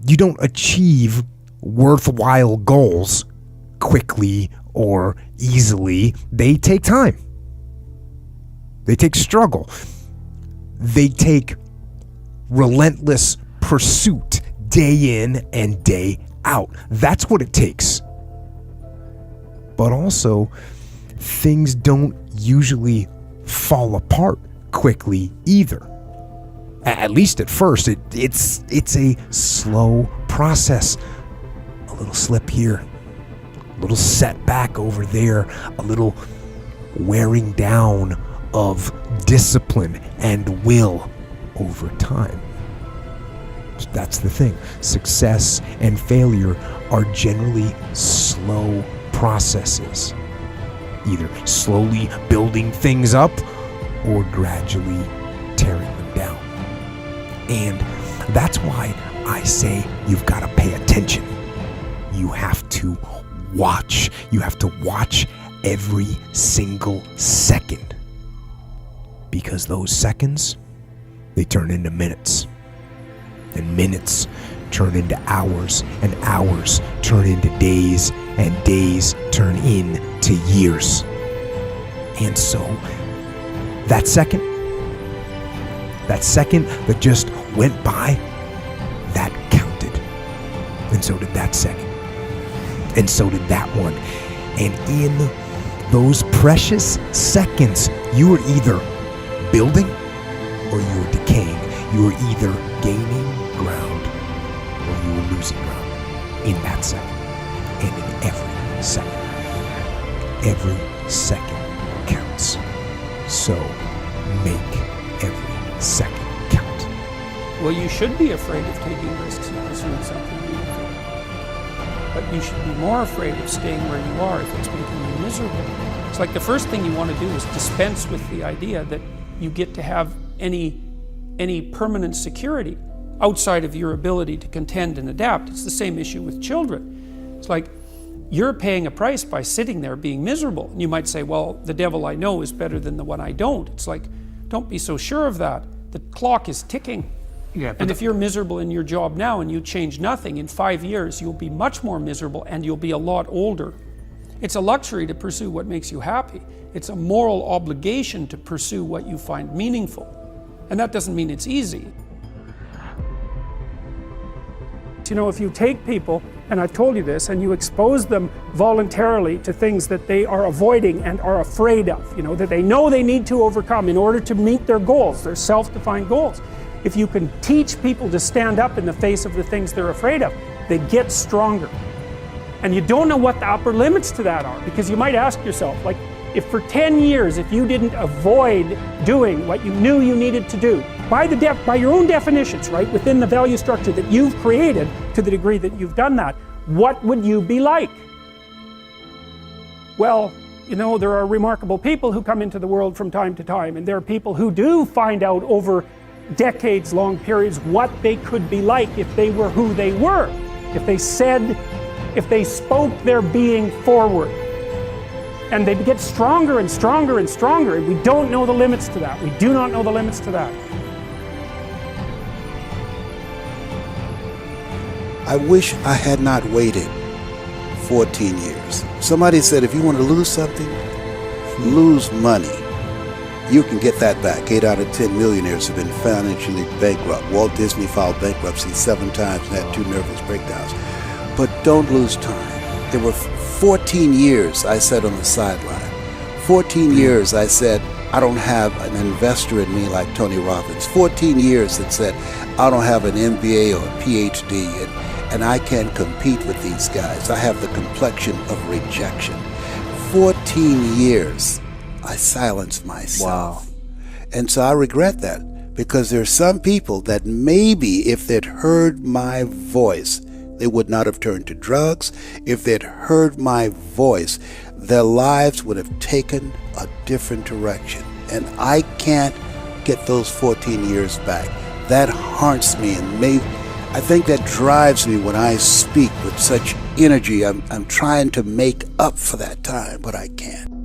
You don't achieve worthwhile goals quickly or easily. They take time. They take struggle. They take relentless pursuit day in and day out. That's what it takes. But also, things don't usually fall apart quickly either. At least at first, it's a slow process. A little slip here, a little setback over there, a little wearing down of discipline and will over time. That's the thing. Success and failure are generally slow processes, either slowly building things up or gradually tearing them down. And that's why I say you've got to pay attention. You have to watch. You have to watch every single second, because those seconds, they turn into minutes, and minutes turn into hours, and hours turn into days, and days turn into years. And so that second that just went by, that counted. And so did that second. And so did that one. And in those precious seconds, you were either building or you were decaying. You were either gaining ground or you were losing ground in that second. And in every second. Every second counts. So make every second count. Well, you should be afraid of taking risks and pursuing something meaningful. But you should be more afraid of staying where you are if it's making you miserable. It's like the first thing you want to do is dispense with the idea that you get to have any permanent security outside of your ability to contend and adapt. It's the same issue with children. It's like you're paying a price by sitting there being miserable. And you might say, well, the devil I know is better than the one I don't. It's like, don't be so sure of that. The clock is ticking. Yeah, and if you're miserable in your job now and you change nothing, in 5 years you'll be much more miserable and you'll be a lot older. It's a luxury to pursue what makes you happy. It's a moral obligation to pursue what you find meaningful. And that doesn't mean it's easy. You know, if you take people, and I've told you this, and you expose them voluntarily to things that they are avoiding and are afraid of, you know, that they know they need to overcome in order to meet their goals, their self-defined goals. If you can teach people to stand up in the face of the things they're afraid of, they get stronger. And you don't know what the upper limits to that are, because you might ask yourself, like, if for 10 years, if you didn't avoid doing what you knew you needed to do, by your own definitions, right, within the value structure that you've created, to the degree that you've done that, what would you be like? Well, you know, there are remarkable people who come into the world from time to time, and there are people who do find out over decades-long periods what they could be like if they were who they were, if they spoke their being forward. And they get stronger and stronger and stronger, and we don't know the limits to that. We do not know the limits to that. I wish I had not waited 14 years. Somebody said if you want to lose something, lose money. You can get that back. 8 out of 10 millionaires have been financially bankrupt. Walt Disney filed bankruptcy 7 times and had 2 nervous breakdowns. But don't lose time. There were 14 years I sat on the sideline. 14 years I said, I don't have an investor in me like Tony Robbins. 14 years that said, I don't have an MBA or a PhD, and I can't compete with these guys. I have the complexion of rejection. 14 years I silenced myself. Wow. And so I regret that, because there are some people that maybe if they'd heard my voice, they would not have turned to drugs. If they'd heard my voice, their lives would have taken a different direction. And I can't get those 14 years back. That haunts me, and I think that drives me when I speak with such energy. I'm trying to make up for that time, but I can't.